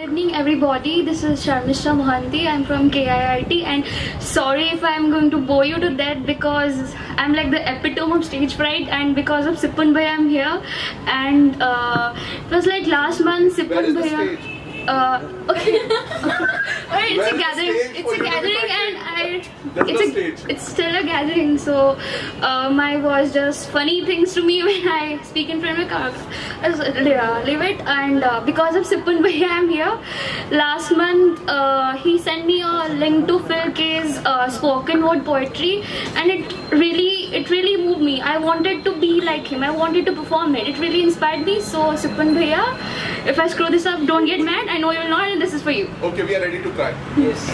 Good evening everybody, this is Sharmistha Mohanty. I'm from KIIT and sorry if I'm going to bore you to death because I'm like the epitome of stage fright, and because of Sipun Bhaiya I'm here. And it was like last month Sipun Bhaiya. Okay. Alright, it's a gathering. It's a gathering, and it's still a gathering. So my voice just funny things to me when I speak in front of a car. Leave it. And because of Sipun Bhaiya, I'm here. Last month he sent me a link to Phil K's spoken word poetry, and it really moved me. I wanted to be like him. I wanted to perform it. It really inspired me. So Sipun Bhaiya, if I screw this up, don't get mad. I know you'll not, and this is for you. Okay, we are ready to cry. Yes.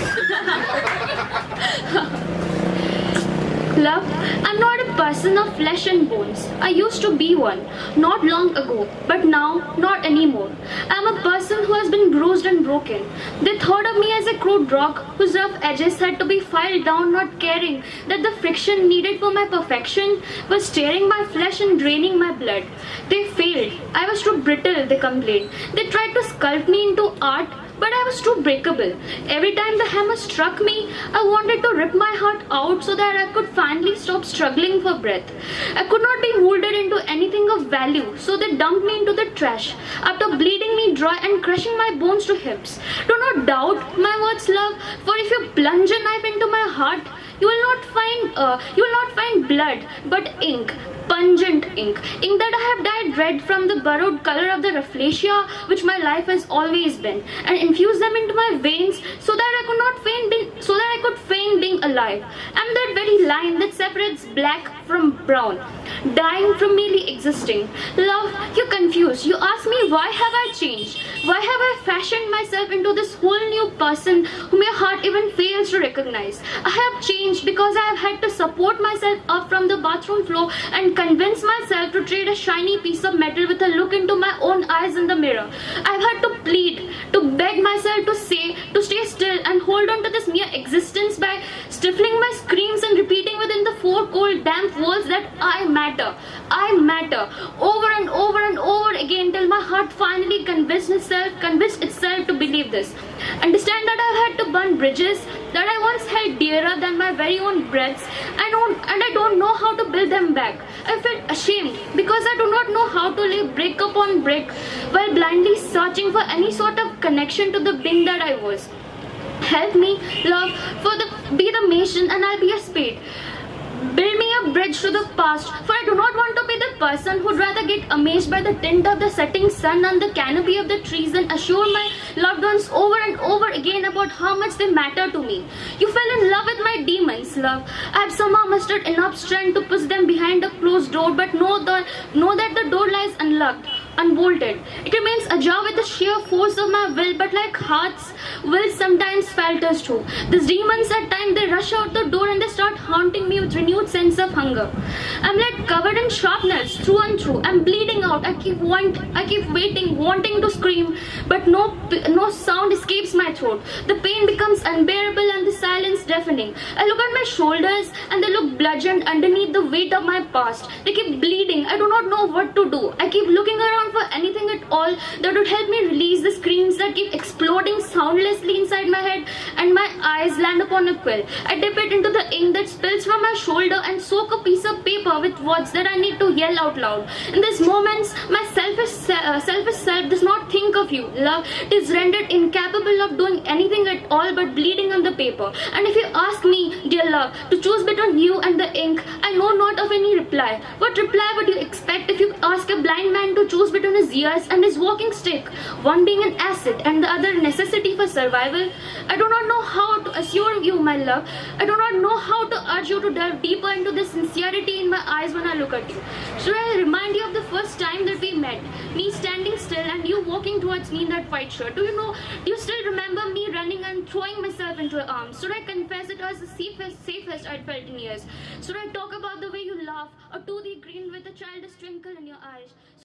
Love, I'm not a person of flesh and bones. I used to be one, not long ago, but now, not anymore. I'm a person who has been bruised and broken. They thought of me as a crude rock whose rough edges had to be filed down, not caring that the friction needed for my perfection was tearing my flesh and draining my blood. They failed. I was too brittle, they complained. They tried to sculpt me into art, but I was too breakable. Every time the hammer struck me, I wanted to rip my heart out so that I could finally stop struggling for breath. I could not be molded into anything of value, so they dumped me into the trash after bleeding me dry and crushing my bones to hips. Do not doubt my words, love, for if you plunge a knife into my heart, you will not find blood, but ink. Pungent ink that I have dyed red from the borrowed color of the rafflesia which my life has always been, and infused them into my veins so that I could feign being alive. I'm that very line that separates black from brown, dying from merely existing. Love, you're confused. You ask me, why have I changed? Why have I fashioned myself into this whole new person whom your heart even fails to recognize? I have changed because I have had to support myself up from the bathroom floor and convince myself to trade a shiny piece of metal with a look into my own eyes in the mirror. I've had to plead, to beg myself to stay still and hold on to this mere existence by stifling my screams and repeating within the four cold damp walls that I matter, over and over and over again till my heart finally convinced itself to believe this. Understand that I've had to burn bridges that I once held dearer than my very own breaths, and I don't know how to build them back. I felt ashamed because I do not know how to lay brick upon brick while blindly searching for any sort of connection to the being that I was. Help me, love, be the mason and I'll be a spade. Build me a bridge to the past, for I do not want to be the person who'd rather get amazed by the tint of the setting sun on the canopy of the trees than assure my loved ones over and over again about how much they matter to me. You fell in love with my demons, love. I have somehow mustered enough strength to push them behind a closed door, but know that the door lies unlocked, unbolted. It remains ajar with the sheer force of my will, but like hearts, will sometimes falters too. These demons at times they rush out the door and they start haunting me with renewed sense of hunger. I'm like covered in sharpness through and through. I'm bleeding out. I keep waiting, wanting to scream, but no sound escapes my throat. The pain becomes unbearable and the silence deafening. I look at my shoulders and they look bludgeoned underneath the weight of my past. They keep bleeding. I do not know what to do. I keep looking around for anything at all that would help me release the screams that keep exploding soundlessly inside my head, and my eyes land upon a quill. I dip it into the ink that spills from my shoulder and soak a piece of paper with words that I need to yell out loud. In these moments, my selfish self does not think of you, love. It is rendered incapable of doing anything at all but bleeding on the paper. And if you ask me, dear love, to choose between you and the ink, I know not of any reply. What reply would you expect if you ask a blind man to choose between his ears and his walking stick, one being an asset and the other a necessity for survival? I do not know how to assure you, my love. I do not know how to urge you to delve deeper into the sincerity in my eyes when I look at you. Should I remind you of the first time that we met? Me standing still and you walking towards me in that white shirt. Do you still remember me running and throwing myself into your arms? Should I confess it was the safest I'd felt in years? Should I talk about the way you laugh, or do the green with a childish twinkle in your eyes?